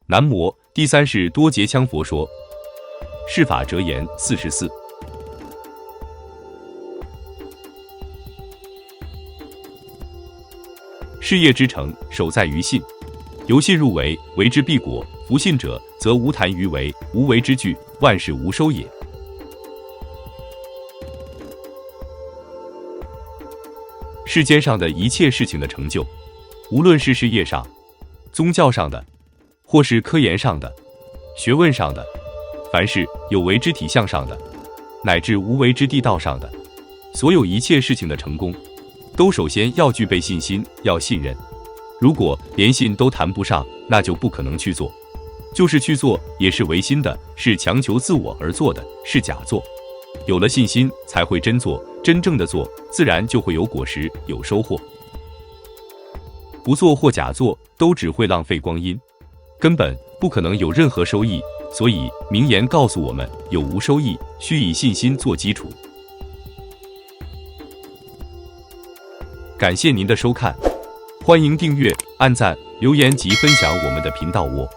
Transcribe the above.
南摩。第三是多劫羌佛说。释法折言44。事业之成，守在于信。由信入为，为之必果。夫信者，则无谈于为，无为之具，万事无收也。世间上的一切事情的成就，无论是事业上、宗教上的，或是科研上的、学问上的，凡是有为之体相上的，乃至无为之地道上的，所有一切事情的成功，都首先要具备信心，要信任。如果连信都谈不上，那就不可能去做。就是去做，也是违心的，是强求自我而做的，是假做。有了信心，才会真做，真正的做，自然就会有果实，有收获。不做或假做，都只会浪费光阴，根本不可能有任何收益。所以名言告诉我们，有无收益，需以信心做基础。感谢您的收看，欢迎订阅、按赞、留言及分享我们的频道哦。